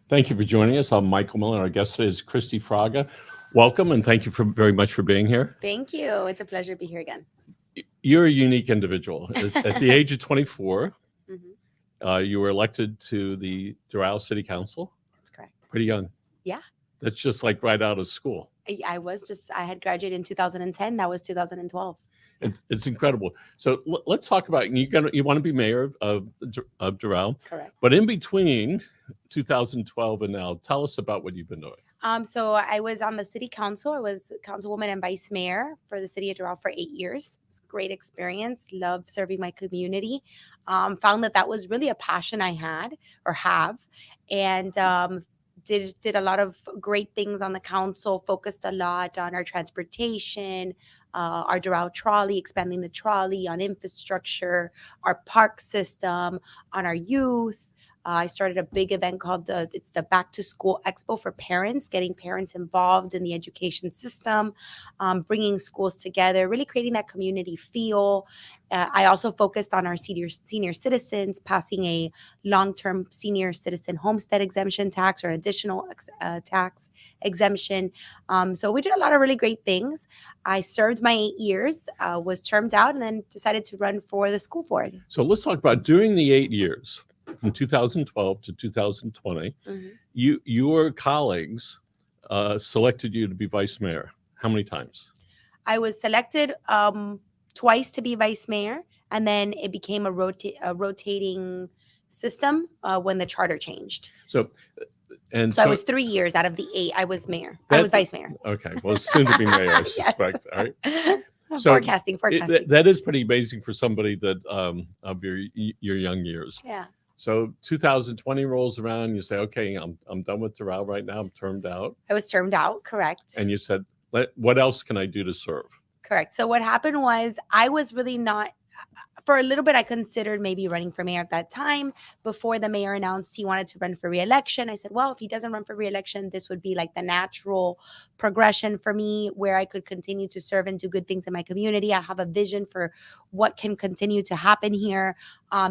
Thank you for joining us. I'm Michael Miller. Our guest today is Christi Fraga. Welcome, and thank you very much for being here. Thank you. It's a pleasure to be here again. You're a unique individual. At the age of 24, Mhm. you were elected to the Doral City Council. That's correct. Pretty young. Yeah. That's just like right out of school. I had graduated in 2010. That was 2012. It's incredible. So let's talk about you want to be mayor of Doral, Correct. but in between 2012 and now, tell us about what you've been doing. So I was on the city council. I was councilwoman and vice mayor for the city of Doral for 8 years. It was a great experience. Love serving my community. Found that was really a passion I had or have, and did a lot of great things on the council. Focused a lot on our transportation, our Doral trolley, expanding the trolley, on infrastructure, our park system, on our youth. I started a big event called it's the Back to School Expo for parents, getting parents involved in the education system, bringing schools together, really creating that community feel. I also focused on our senior citizens, passing a long-term senior citizen homestead exemption tax or additional tax exemption. So we did a lot of really great things. I served my 8 years, was termed out, and then decided to run for the school board. So let's talk about during the 8 years, from 2012 to 2020, your colleagues selected you to be vice mayor. How many times? I was selected twice to be vice mayor, and then it became a rotating system when the charter changed. So I was 3 years out of the 8. I was mayor. I was vice mayor. Okay, well, soon to be mayor, I suspect. All right. So forecasting. That is pretty amazing for somebody that of your young years. Yeah. So 2020 rolls around, you say, okay, I'm done with Doral right now. I'm termed out. I was termed out, correct. And you said, what else can I do to serve? Correct. So what happened was I was really not, for a little bit, I considered maybe running for mayor at that time. Before the mayor announced he wanted to run for re-election, I said, well, if he doesn't run for re-election, this would be like the natural progression for me where I could continue to serve and do good things in my community. I have a vision for what can continue to happen here.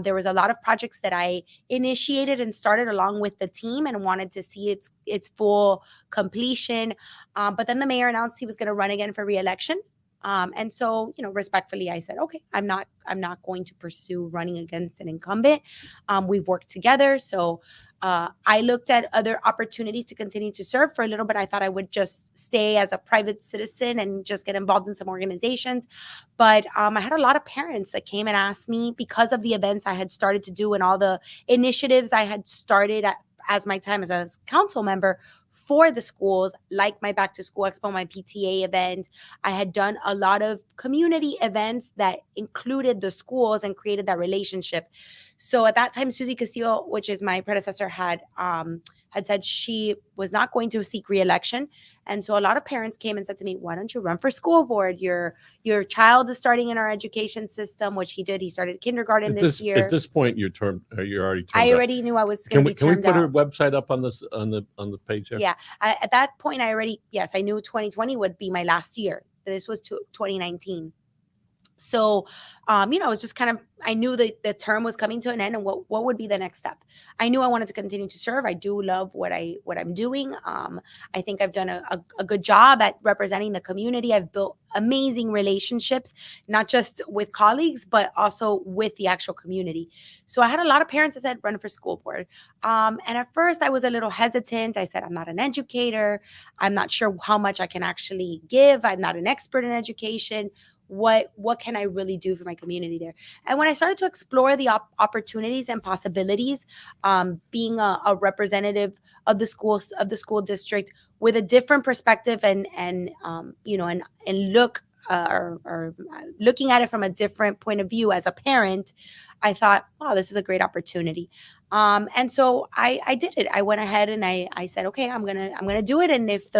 There was a lot of projects that I initiated and started along with the team and wanted to see its full completion. But then the mayor announced he was going to run again for re-election. And so, respectfully, I said, okay, I'm not going to pursue running against an incumbent. We've worked together. So I looked at other opportunities to continue to serve. For a little bit, I thought I would just stay as a private citizen and just get involved in some organizations. But I had a lot of parents that came and asked me, because of the events I had started to do and all the initiatives I had started as my time as a council member for the schools, like my Back to School Expo, my PTA event. I had done a lot of community events that included the schools and created that relationship. So at that time, Susie Castillo, which is my predecessor, had said she was not going to seek re-election. And so a lot of parents came and said to me, why don't you run for school board? Your child is starting in our education system, which he did. He started kindergarten this year. At this point, you're already termed I already knew I was going to be termed out. Can we put her website up on the page here? Yeah. At that point, I knew 2020 would be my last year. This was 2019. So, I was just I knew that the term was coming to an end and what would be the next step. I knew I wanted to continue to serve. I do love what I'm doing. I think I've done a good job at representing the community. I've built amazing relationships, not just with colleagues, but also with the actual community. So I had a lot of parents that said, run for school board. And at first I was a little hesitant. I said, I'm not an educator. I'm not sure how much I can actually give. I'm not an expert in education. What can I really do for my community there? And when I started to explore the opportunities and possibilities, being a representative of the schools, of the school district with a different perspective and look or looking at it from a different point of view as a parent, I thought, wow, this is a great opportunity. And so I did it. I went ahead and I said, okay, I'm gonna do it. And if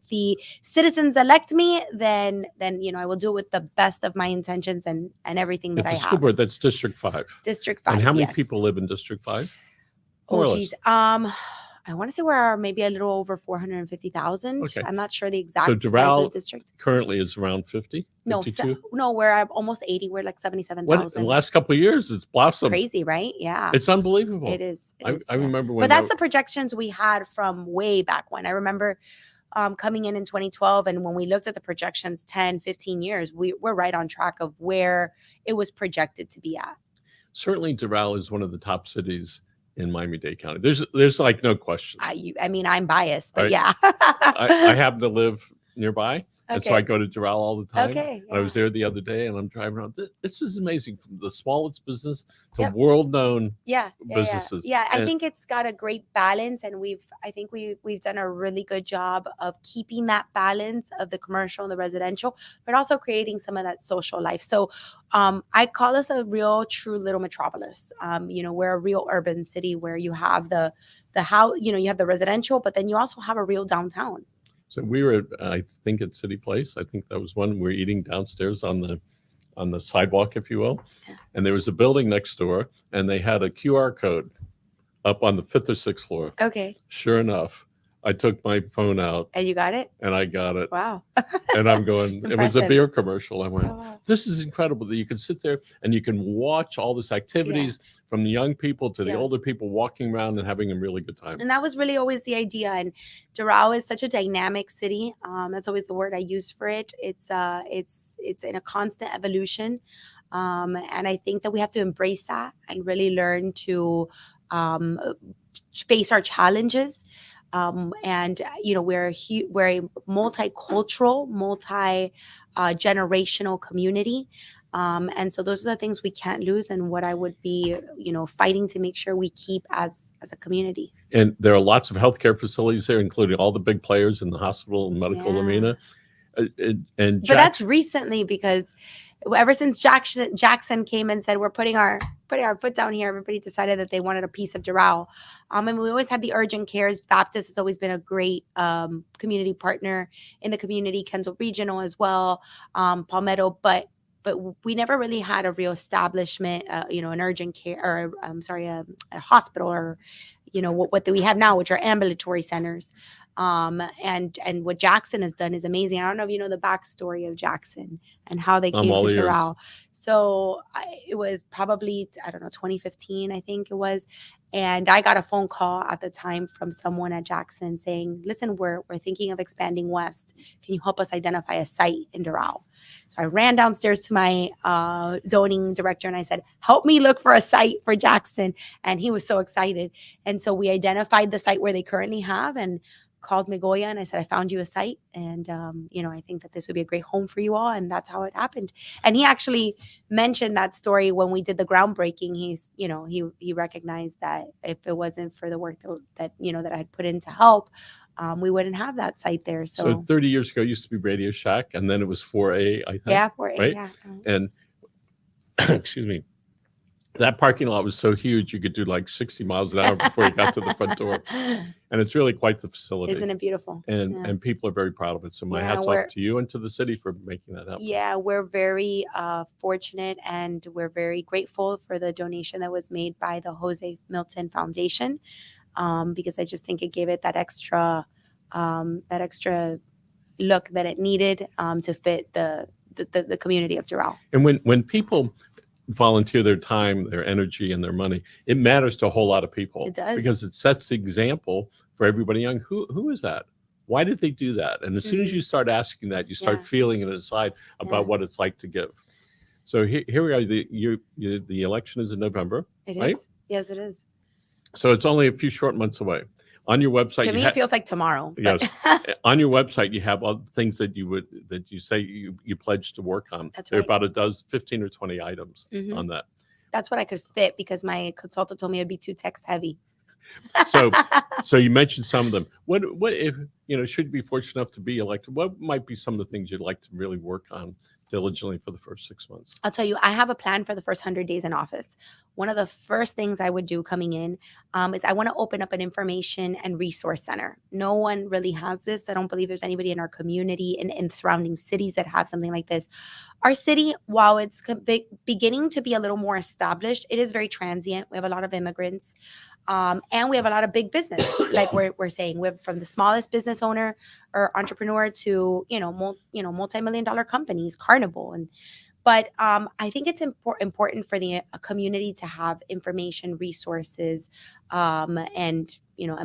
the citizens elect me, then I will do it with the best of my intentions and everything that I have. School board, that's District 5. District 5. And how many people live in District 5? Oh, geez. I want to say we're maybe a little over 450,000. Okay. I'm not sure the exact So size of Doral the district. currently is around 50, No, 52. no, we're at almost 80. We're like What in the 77,000. last couple of years, it's blossomed. Crazy, right? Yeah. It's unbelievable. It is. I Yeah. remember when. But that's the projections we had from way back when. I remember coming in 2012, and when we looked at the projections 10, 15 years, we're right on track of where it was projected to be at. Certainly, Doral is one of the top cities in Miami-Dade County. There's like no question. I mean, I'm biased, but Right. yeah. I happen to live nearby, and so I Okay. go to Doral all the time. Okay. And I was yeah. there the other day, and I'm driving around. This is amazing, from the smallest business to Yep. world-known Yeah. businesses. Yeah. I And- think it's got a great balance, and I think we've done a really good job of keeping that balance of the commercial and the residential, but also creating some of that social life. So I call us a real, true little metropolis. We're a real urban city where you have the house, you have the residential, but then you also have a real downtown. So we were, I think, at City Place. I think that was one. We were eating downstairs on the sidewalk, if you will. Yeah. And there was a building next door, and they had a QR code up on the 5th or 6th floor. Okay. Sure enough, I took my phone out And you got it? and I got it. Wow. And I'm going, it was a Impressive. beer commercial. I went, Oh, wow. this is incredible that you can sit there and you can watch all this activities from the young people to the Yeah. older people walking around and having a really good time. And that was really always the idea. And Doral is such a dynamic city. That's always the word I use for it. It's in a constant evolution. And I think that we have to embrace that and really learn to face our challenges. We're a multicultural, generational community. And so those are the things we can't lose, and what I would be, fighting to make sure we keep as a community. And there are lots of healthcare facilities there, including all the big players in the hospital and medical Yeah. arena. And But that's recently, because ever since Jackson came and said we're putting our foot down here, everybody decided that they wanted a piece of Doral. And we always had the urgent cares. Baptist has always been a great community partner in the community. Kendall Regional as well, Palmetto, but we never really had a real establishment, an urgent care, or a hospital, or what we have now, which are ambulatory centers. And what Jackson has done is amazing. I don't know if you know the backstory of Jackson and how they came to Doral. So it was probably, 2015, I think it was. And I got a phone call at the time from someone at Jackson saying, listen, we're thinking of expanding west. Can you help us identify a site in Doral? So I ran downstairs to my zoning director and I said, help me look for a site for Jackson. And he was so excited. And so we identified the site where they currently have, and called Migoya and I said, I found you a site, and I think that this would be a great home for you all. And that's how it happened. And he actually mentioned that story when we did the groundbreaking. He recognized that if it wasn't for the work that I had put in to help, we wouldn't have that site there. So 30 years ago, it used to be Radio Shack, and then it was 4A, I think. Yeah, 4A, right? yeah. And excuse me, that parking lot was so huge, you could do like 60 miles an hour before you got to the front door. And it's really quite the facility. Isn't it beautiful? And people are very proud of it. So my hats off to you and to the city for making that happen. Yeah, we're very fortunate, and we're very grateful for the donation that was made by the Jose Milton Foundation, because I just think it gave it that extra look that it needed to fit the community of Doral. And when people volunteer their time, their energy, and their money, it matters to a whole lot of people. It does. Because it sets the example for everybody young. Who is that? Why did they do that? And as soon as you start asking that, you start feeling it inside about what it's like to give. So here we are. The election is in November. It right? is. Yes, it is. So it's only a few short months away. On your website, to me, it feels like tomorrow. Yes. On your website, you have all the things that you say you pledged to work on. That's there are right. about 15 or 20 items on that. That's what I could fit, because my consultant told me it'd be too text heavy. So you mentioned some of them. What if should you be fortunate enough to be elected? What might be some of the things you'd like to really work on diligently for the first 6 months? I'll tell you, I have a plan for the first 100 days in office. One of the first things I would do coming in is I want to open up an information and resource center. No one really has this. I don't believe there's anybody in our community and in surrounding cities that have something like this. Our city, while it's beginning to be a little more established, it is very transient. We have a lot of immigrants. And we have a lot of big business, like we're saying, we have from the smallest business owner or entrepreneur to multi-million-dollar companies, Carnival, but I think it's important for the community to have information, resources, and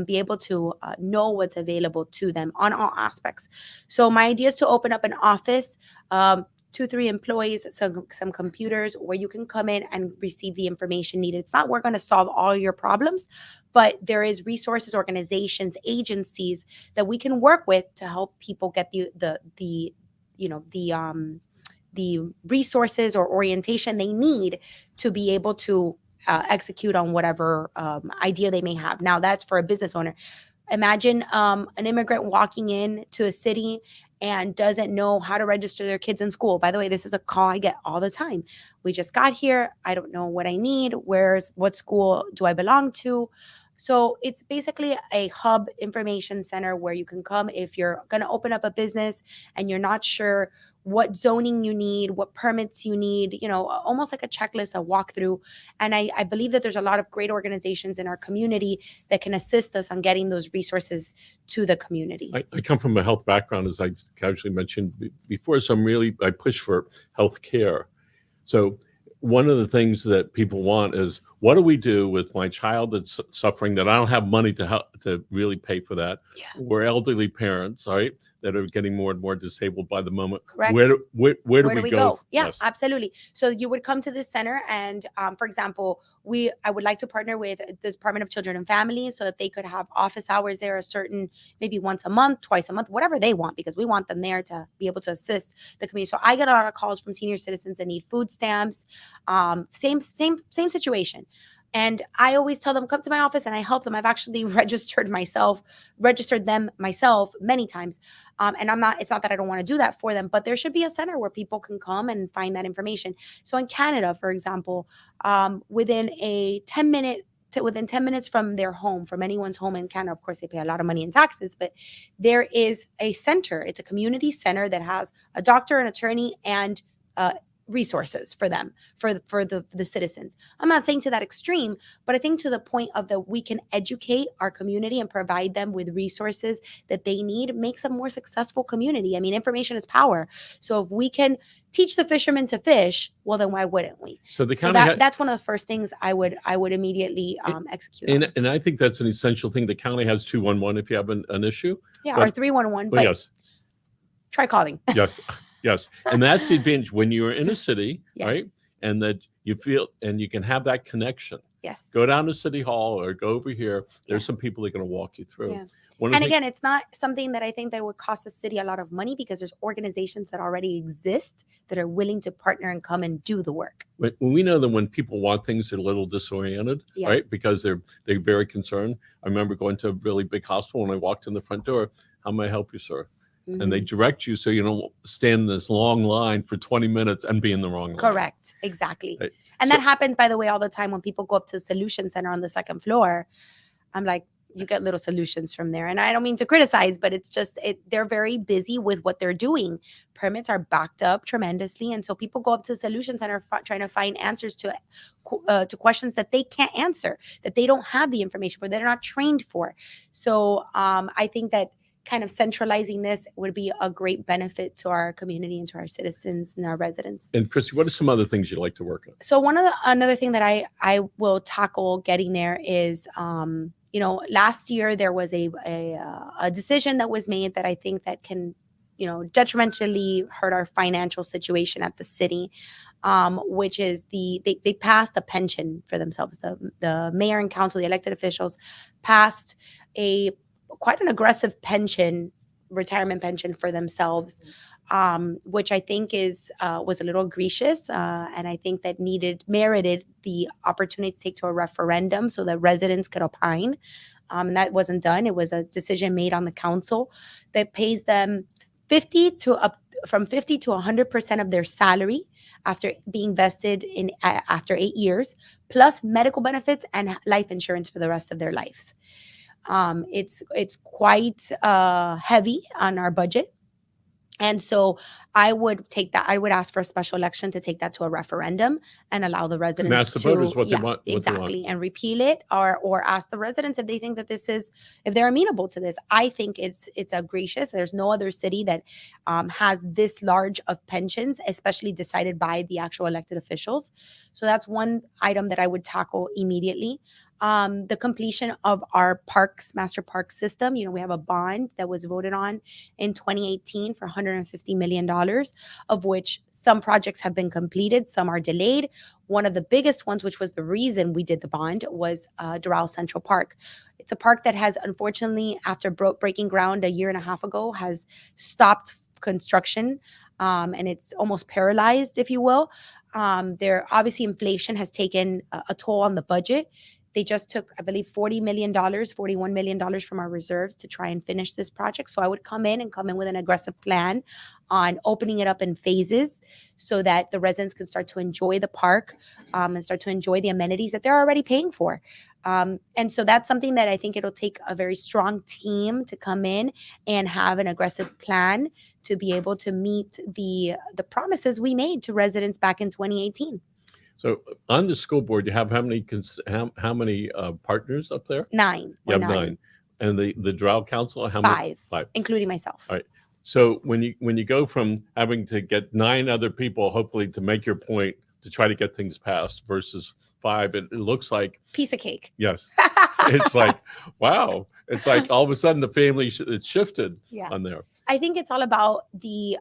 be able to know what's available to them on all aspects. So my idea is to open up an office, 2-3 employees, some computers where you can come in and receive the information needed. It's not we're going to solve all your problems, but there is resources, organizations, agencies that we can work with to help people get the resources or orientation they need to be able to execute on whatever idea they may have. Now, that's for a business owner. Imagine an immigrant walking in to a city and doesn't know how to register their kids in school. By the way, this is a call I get all the time. We just got here. I don't know what I need. What school do I belong to? So it's basically a hub information center where you can come if you're going to open up a business and you're not sure what zoning you need, what permits you need, almost like a checklist, a walkthrough. And I believe that there's a lot of great organizations in our community that can assist us on getting those resources to the community. I come from a health background, as I casually mentioned before, so I push for health care. So one of the things that people want is, what do we do with my child that's suffering that I don't have money to help to really pay for that? Yeah. We're elderly parents, right, that are getting more and more disabled by the moment. Correct. Where do we go? Yeah, Yes. absolutely. So you would come to this center and, for example, I would like to partner with the Department of Children and Families so that they could have office hours there, maybe once a month, twice a month, whatever they want, because we want them there to be able to assist the community. So I get a lot of calls from senior citizens that need food stamps. Same situation. And I always tell them, come to my office, and I help them. I've actually registered them myself many times. And it's not that I don't want to do that for them, but there should be a center where people can come and find that information. So in Canada, for example, within 10 minutes from their home, from anyone's home in Canada, of course, they pay a lot of money in taxes, but there is a center. It's a community center that has a doctor, an attorney, and resources for them, for the citizens. I'm not saying to that extreme, but I think to the point of that we can educate our community and provide them with resources that they need, makes a more successful community. I mean, information is power. So if we can teach the fishermen to fish, well, then why wouldn't we? So the county that's one of the first things I would immediately execute. And I think that's an essential thing. The county has 211 if you have an issue. Yeah, or 311. But yes, try calling. Yes. Yes, and that's the advantage when you're in a city, Yes. right? And that you feel, and you can have that connection. Yes. Go down to City Hall or go over here. There's some people that are going to walk you through. Yeah. And again, it's not something that I think that would cost the city a lot of money, because there's organizations that already exist that are willing to partner and come and do the work. We know that when people want things, they're a little disoriented, right? Because they're very concerned. I remember going to a really big hospital, and I walked in the front door. How may I help you, sir? Mm-hmm. And they direct you so you don't stand in this long line for 20 minutes and be in the wrong line. Correct. Exactly. Right. And that happens, by the way, all the time when people go up to the Solution Center on the second floor. I'm like, you get little solutions from there. And I don't mean to criticize, but it's just, they're very busy with what they're doing. Permits are backed up tremendously. And so people go up to the Solution Center trying to find answers to questions that they can't answer, that they don't have the information for, they're not trained for. So I think that kind of centralizing this would be a great benefit to our community and to our citizens and our residents. And Christi, what are some other things you'd like to work on? So another thing that I will tackle getting there is, last year there was a decision that was made that I think that can, detrimentally hurt our financial situation at the city, which is they passed a pension for themselves. The mayor and council, the elected officials, passed quite an aggressive retirement pension for themselves, which I think was a little egregious, and I think that merited the opportunity to take to a referendum so that residents could opine. And that wasn't done. It was a decision made on the council that pays them from 50 to 100% of their salary after being vested after 8 years, plus medical benefits and life insurance for the rest of their lives. It's quite heavy on our budget. And so I would take that. I would ask for a special election to take that to a referendum and allow the residents ask the voters what they yeah, want. exactly, and repeal it, or ask the residents if they think that this is, if they're amenable to this. I think it's a gracious. There's no other city that has this large of pensions, especially decided by the actual elected officials. So that's one item that I would tackle immediately. The completion of our master park system. We have a bond that was voted on in 2018 for $150 million, of which some projects have been completed, some are delayed. One of the biggest ones, which was the reason we did the bond, was Doral Central Park. It's a park that has, unfortunately, after breaking ground a year and a half ago, has stopped construction, and it's almost paralyzed, if you will. Obviously, inflation has taken a toll on the budget. They just took, I believe, $41 million from our reserves to try and finish this project. So I would come in with an aggressive plan on opening it up in phases so that the residents can start to enjoy the park, and start to enjoy the amenities that they're already paying for. And so that's something that I think it'll take a very strong team to come in and have an aggressive plan to be able to meet the promises we made to residents back in 2018. So on the school board, you have how many partners up there? 9. You have 9. And the Doral Council, how 5, many? 5, including myself. All right. So when you go from having to get 9 other people, hopefully to make your point, to try to get things passed, versus 5, it looks like piece of cake. Yes. It's like, wow. It's like all of a sudden the family it's shifted on there. I think it's all about the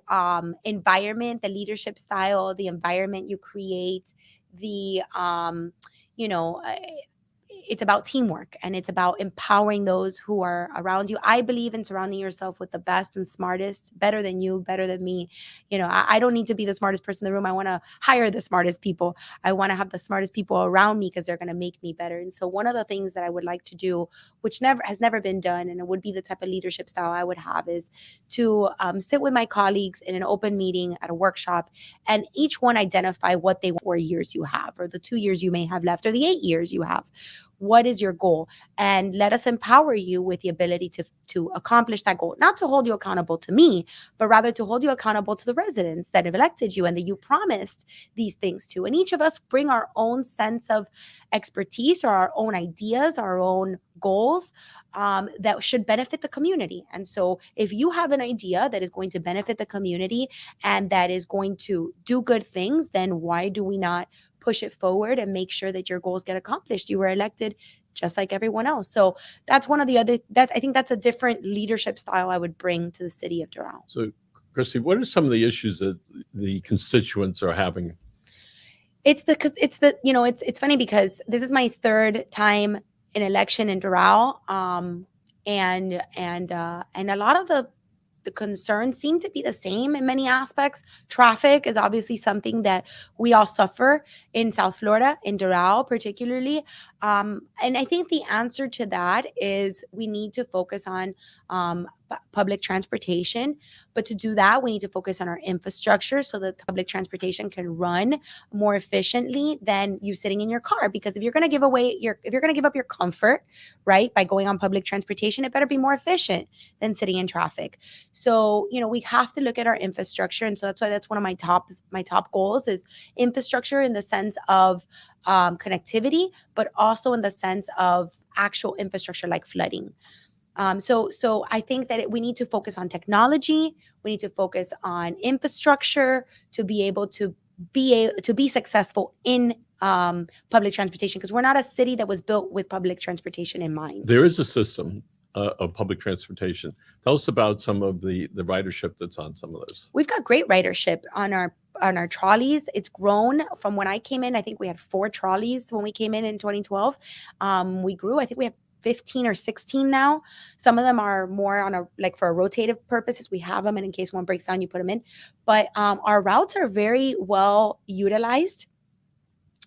environment, the leadership style, the environment you create, it's about teamwork, and it's about empowering those who are around you. I believe in surrounding yourself with the best and smartest, better than you, better than me. I don't need to be the smartest person in the room. I want to hire the smartest people. I want to have the smartest people around me because they're going to make me better. And so one of the things that I would like to do, which has never been done, and it would be the type of leadership style I would have, is to sit with my colleagues in an open meeting at a workshop, and each one identify what they 4 years you have, or the 2 years you may have left, or the 8 years you have. What is your goal? And let us empower you with the ability to accomplish that goal. Not to hold you accountable to me, but rather to hold you accountable to the residents that have elected you and that you promised these things to. And each of us bring our own sense of expertise, or our own ideas, our own goals that should benefit the community. And so if you have an idea that is going to benefit the community and that is going to do good things, then why do we not push it forward and make sure that your goals get accomplished? You were elected just like everyone else. So that's one of the other, I think that's a different leadership style I would bring to the city of Doral. So Christi, what are some of the issues that the constituents are having? It's funny because this is my 3rd time in election in Doral. And a lot of the concerns seem to be the same in many aspects. Traffic is obviously something that we all suffer in South Florida, in Doral particularly. And I think the answer to that is we need to focus on public transportation. But to do that, we need to focus on our infrastructure so that public transportation can run more efficiently than you sitting in your car. Because if you're going to give up your comfort, right, by going on public transportation, it better be more efficient than sitting in traffic. So, we have to look at our infrastructure. And so that's one of my top goals is infrastructure, in the sense of connectivity, but also in the sense of actual infrastructure like flooding. So I think that we need to focus on technology. We need to focus on infrastructure to be able to be successful in public transportation, because we're not a city that was built with public transportation in mind. There is a system of public transportation. Tell us about some of the ridership that's on some of those. We've got great ridership on our trolleys. It's grown from when I came in. I think we had 4 trolleys when we came in 2012. We grew. I think we have 15 or 16 now. Some of them are more on for a rotative purposes. We have them, and in case one breaks down, you put them in. But our routes are very well utilized.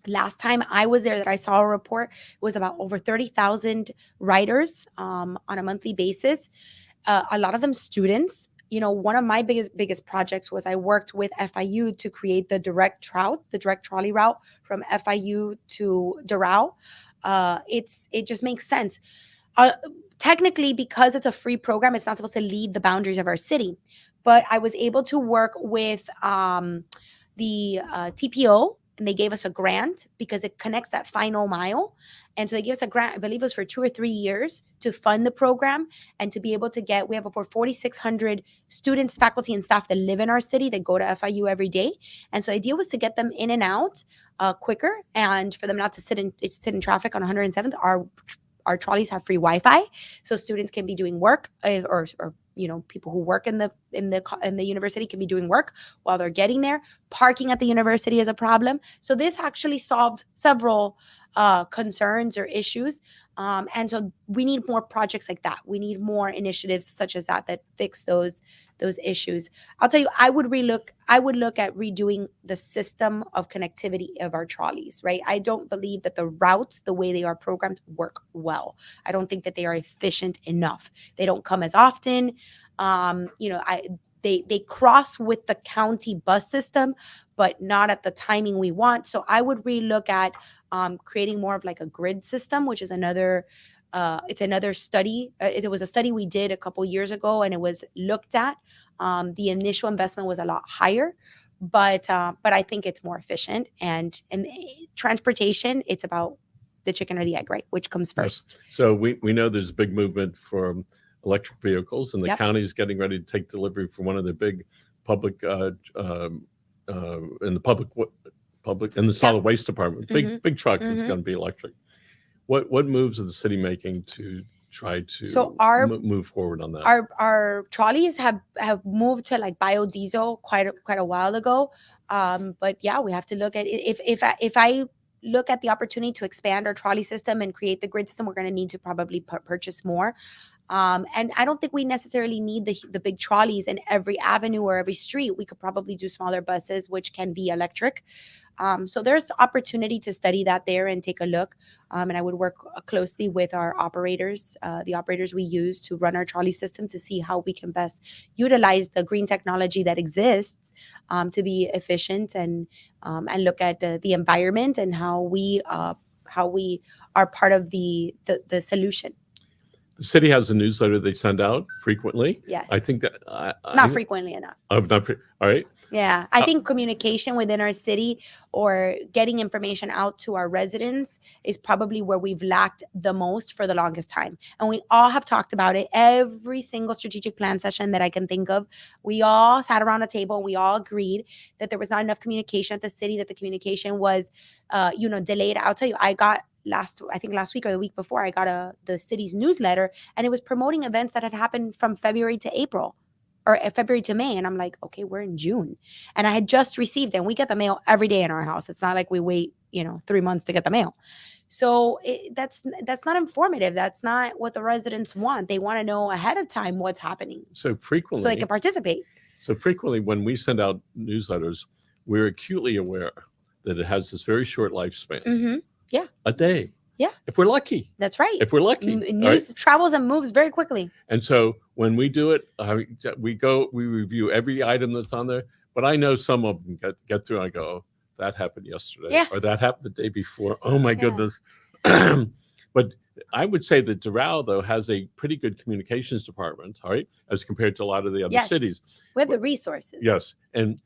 Last time I was there, that I saw a report, it was about over 30,000 riders on a monthly basis. A lot of them students. One of my biggest projects was I worked with FIU to create the direct trolley route from FIU to Doral. It just makes sense. technically, because it's a free program, it's not supposed to leave the boundaries of our city. But I was able to work with the TPO, and they gave us a grant because it connects that final mile. And so they gave us a grant, I believe it was for 2 or 3 years, to fund the program and to be able to we have over 4,600 students, faculty, and staff that live in our city that go to FIU every day. And so the idea was to get them in and out quicker, and for them not to sit in traffic on 107th. Our trolleys have free Wi-Fi, so students can be doing work, or people who work in the university can be doing work while they're getting there. Parking at the university is a problem. So this actually solved several concerns or issues. And so we need more projects like that. We need more initiatives such as that fix those issues. I'll tell you, I would look at redoing the system of connectivity of our trolleys, right? I don't believe that the routes, the way they are programmed, work well. I don't think that they are efficient enough. They don't come as often. They cross with the county bus system, but not at the timing we want. So I would relook at creating more of like a grid system, which is another study. It was a study we did a couple years ago, and it was looked at. The initial investment was a lot higher, but I think it's more efficient. And transportation, it's about the chicken or the egg, right? Which comes first? Yes. So we know there's a big movement for electric vehicles, and the county is getting ready to take delivery for one of the big public in the solid waste department. Big truck that's going to be electric. What moves is the city making to try to move forward on that? Our trolleys have moved to like biodiesel quite a while ago. But yeah, we have to look at it. If I look at the opportunity to expand our trolley system and create the grid system, we're going to need to probably purchase more. And I don't think we necessarily need the big trolleys in every avenue or every street. We could probably do smaller buses, which can be electric. So there's opportunity to study that there and take a look. And I would work closely with our operators, the operators we use to run our trolley system, to see how we can best utilize the green technology that exists to be efficient and look at the environment and how we are part of the solution. The city has a newsletter they send out frequently. Yes. I think that not frequently enough. All right. Yeah, I think communication within our city or getting information out to our residents is probably where we've lacked the most for the longest time. And we all have talked about it. Every single strategic plan session that I can think of, we all sat around a table and we all agreed that there was not enough communication at the city, that the communication was, delayed. I'll tell you, I got last week or the week before, I got the city's newsletter, and it was promoting events that had happened from February to April. Or February to May. And I'm like, okay, we're in June. And I had just received, and we get the mail every day in our house. It's not like we wait, 3 months to get the mail. So that's not informative. That's not what the residents want. They want to know ahead of time what's happening. So frequently. So they can participate. So frequently when we send out newsletters, we're acutely aware that it has this very short lifespan. Mm-hmm. Yeah. A day. Yeah. If we're lucky. That's right. If we're lucky. News travels and moves very quickly. And so when we do it, we review every item that's on there. But I know some of them get through and I go, oh, that happened yesterday. Yeah. Or that happened the day before. Oh, my goodness. But I would say that Doral, though, has a pretty good communications department, all right, as compared to a lot of the other cities. We have the resources. Yes. And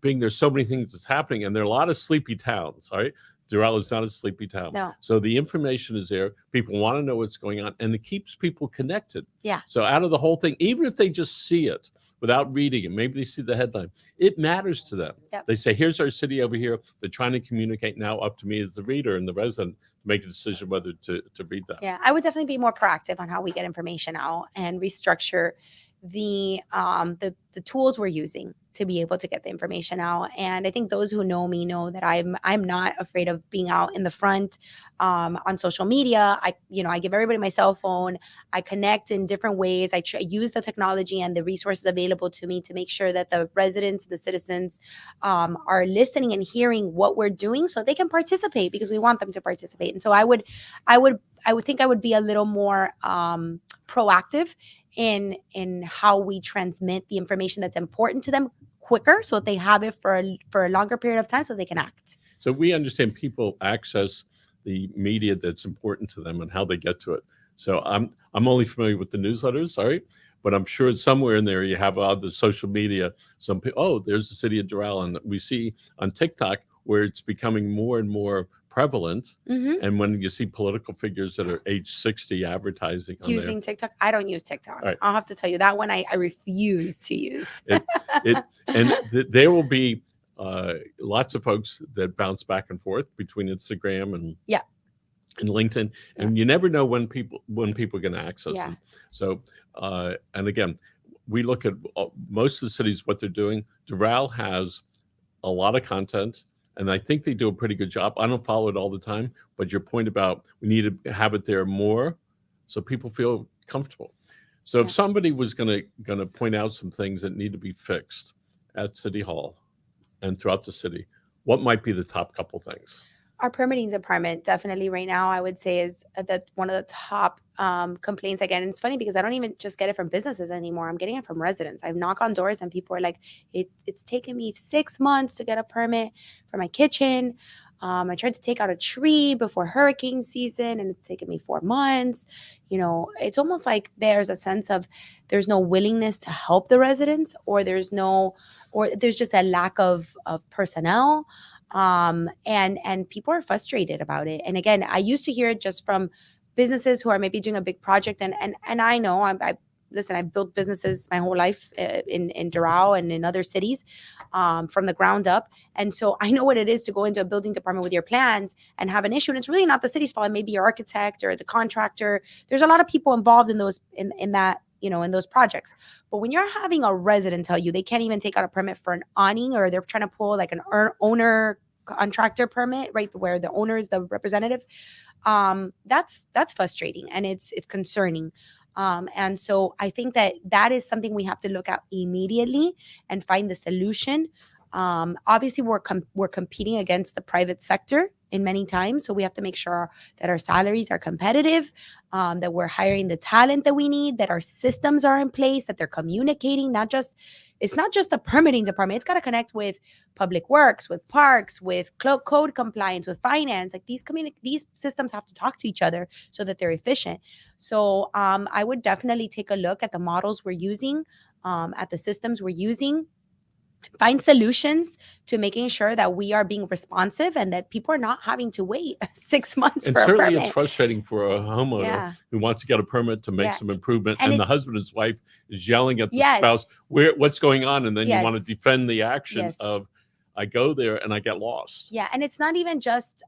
being there's so many things that's happening, and there are a lot of sleepy towns, all right? Doral is not a sleepy town. No. So the information is there. People want to know what's going on, and it keeps people connected. Yeah. So out of the whole thing, even if they just see it without reading it, maybe they see the headline, it matters to them. Yep. They say, here's our city over here. They're trying to communicate. Now up to me as the reader and the resident to make a decision whether to read that. Yeah, I would definitely be more proactive on how we get information out and restructure the tools we're using to be able to get the information out. And I think those who know me know that I'm not afraid of being out in the front on social media. I give everybody my cell phone. I connect in different ways. I use the technology and the resources available to me to make sure that the residents, the citizens are listening and hearing what we're doing so they can participate, because we want them to participate. And so I would think I would be a little more proactive in how we transmit the information that's important to them quicker, so that they have it for a longer period of time so they can act. So we understand people access the media that's important to them and how they get to it. So I'm only familiar with the newsletters, all right? But I'm sure somewhere in there you have all the social media. Some people, oh, there's the city of Doral, and we see on TikTok where it's becoming more and more prevalent. Hmm. And when you see political figures that are age 60 advertising on Using TikTok, I don't use TikTok. All right. I'll have to tell you that one I refuse to use. There will be lots of folks that bounce back and forth between Instagram and Yeah. and LinkedIn, and you never know when people are going to access Yeah. them. So, and again, we look at most of the cities, what they're doing. Doral has a lot of content, and I think they do a pretty good job. I don't follow it all the time, but your point about we need to have it there more so people feel comfortable. So if Yeah. somebody was going to point out some things that need to be fixed at City Hall and throughout the city, what might be the top couple things? Our permitting department definitely right now, I would say, is that one of the top complaints I get. And it's funny because I don't even just get it from businesses anymore. I'm getting it from residents. I knock on doors and people are like, it's taken me 6 months to get a permit for my kitchen. I tried to take out a tree before hurricane season and it's taken me 4 months. You know, it's almost like there's a sense of there's no willingness to help the residents, or there's just a lack of personnel. And people are frustrated about it. And again, I used to hear it just from businesses who are maybe doing a big project. And I know listen, I've built businesses my whole life in Doral and in other cities from the ground up. And so I know what it is to go into a building department with your plans and have an issue. And it's really not the city's fault. Maybe your architect or the contractor. There's a lot of people involved in those, in that, you know, in those projects. But when you're having a resident tell you they can't even take out a permit for an awning, or they're trying to pull like an owner contractor permit, right, where the owner is the representative, that's frustrating and it's concerning. And so I think that is something we have to look at immediately and find the solution. Obviously, we're competing against the private sector in many times, so we have to make sure that our salaries are competitive, that we're hiring the talent that we need, that our systems are in place, that they're communicating. It's not just the permitting department. It's got to connect with public works, with parks, with code compliance, with finance. Like these systems have to talk to each other so that they're efficient. So I would definitely take a look at the models we're using, at the systems we're using. Find solutions to making sure that we are being responsive and that people are not having to wait 6 months And for a certainly permit. it's frustrating for a homeowner who wants to get a permit to make some improvement, and the husband and wife is yelling at the spouse, what's going on? And then you want to defend the action of, I go there and I get lost. Yeah. And it's not even just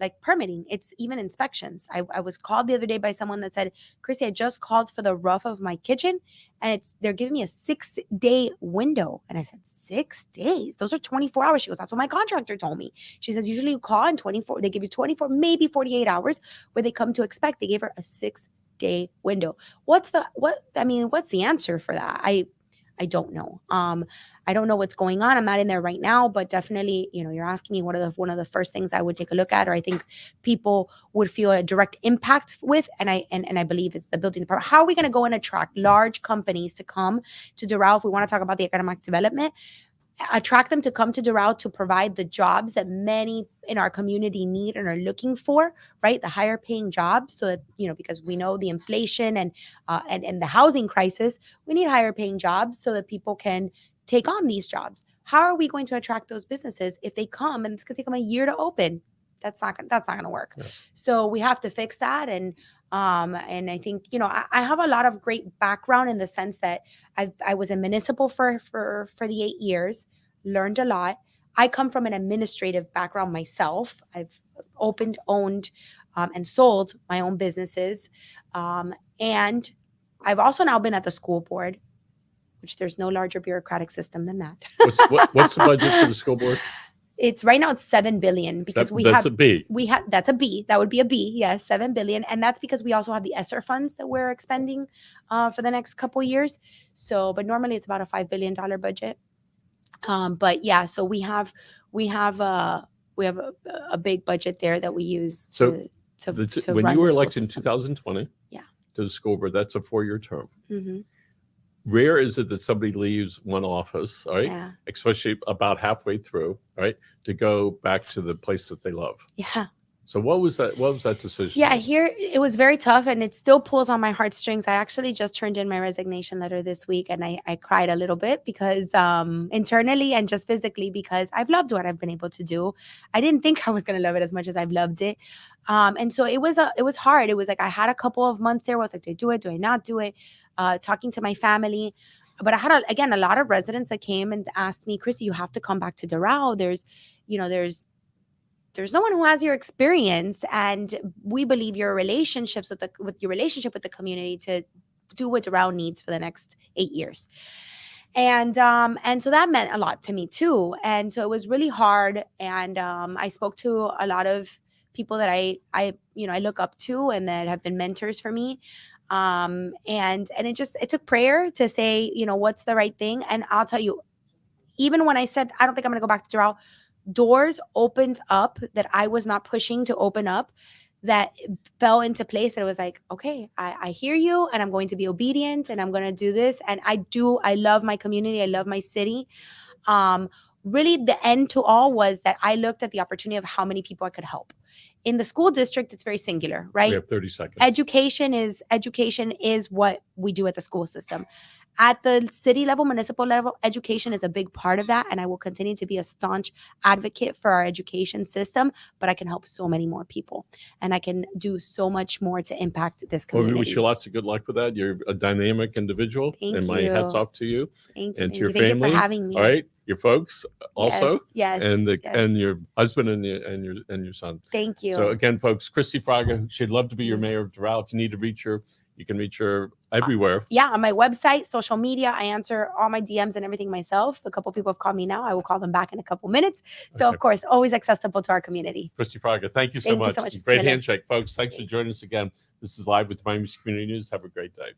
like permitting. It's even inspections. I was called the other day by someone that said, Christi, I just called for the roof of my kitchen and they're giving me a 6-day window. And I said, 6 days? Those are 24 hours. She goes, that's what my contractor told me. She says, usually you call in 24, they give you 24, maybe 48 hours where they come to inspect. They gave her a 6-day window. What's the answer for that? I don't know. I don't know what's going on. I'm not in there right now, but definitely, you know, you're asking me one of the first things I would take a look at, or I think people would feel a direct impact with, and I believe it's the building department. How are we going to go and attract large companies to come to Doral if we want to talk about the economic development? Attract them to come to Doral to provide the jobs that many in our community need and are looking for, right? The higher paying jobs, so that, you know, because we know the inflation and the housing crisis, we need higher paying jobs so that people can take on these jobs. How are we going to attract those businesses if they come and it's going to take them a year to open? That's not going to work. Yes. So we have to fix that. And I think, you know, I have a lot of great background in the sense that I was a municipal for the 8 years, learned a lot. I come from an administrative background myself. I've opened, owned, and sold my own businesses. And I've also now been at the school board, which there's no larger bureaucratic system than that. What's the budget for the school board? It's right now it's $7 billion because that's a B. That's a B. That would be a B. Yes, $7 billion, and that's because we also have the ESSER funds that we're expending for the next couple years. So, but normally it's about a $5 billion budget. But yeah, so we have a big budget there that we use to when run you were the school elected in system. 2020, to the school board, that's a 4-year term. Mm-hmm. Rare is it that somebody leaves one office, all right, especially about halfway through, all right, to go back to the place that they love. Yeah. So what was that? What was that decision? Yeah, here it was very tough and it still pulls on my heartstrings. I actually just turned in my resignation letter this week and I cried a little bit because internally and just physically, because I've loved what I've been able to do. I didn't think I was going to love it as much as I've loved it. And so it was hard. It was like I had a couple of months there where I was like, do I do it? Do I not do it? Talking to my family. But I had, again, a lot of residents that came and asked me, Christi, you have to come back to Doral. There's no one who has your experience, and we believe your relationships with your relationship with the community to do what Doral needs for the next 8 years. And so that meant a lot to me too. And so it was really hard. And I spoke to a lot of people that I look up to and that have been mentors for me. And it took prayer to say, what's the right thing. And I'll tell you, even when I said, I don't think I'm going to go back to Doral, doors opened up that I was not pushing to open up, that fell into place. That it was like, okay, I hear you and I'm going to be obedient and I'm going to do this. And I love my community. I love my city. Really the end to all was that I looked at the opportunity of how many people I could help. In the school district, it's very singular, right? We have 30 seconds. Education is what we do at the school system. At the city level, municipal level, education is a big part of that. And I will continue to be a staunch advocate for our education system, but I can help so many more people and I can do so much more to impact this community. Well, we wish you lots of good luck with that. You're a dynamic individual. Thank and my you. hats off to you. Thank and you. to your Thank family. you for having me. All right. Your folks also. Yes. And your husband and your son. Thank you. So again, folks, Christi Fraga, she'd love to be your mayor of Doral. If you need to reach her, you can reach her everywhere. On my website, social media, I answer all my DMs and everything myself. A couple people have called me now. I will call them back in a couple minutes. So Okay. Of course, always accessible to our community. Christi Fraga, thank you so Thank you much. so much, Mr. Great Miller. handshake, folks. Thanks for joining us again. This is Live with Miami Community News. Have a great day.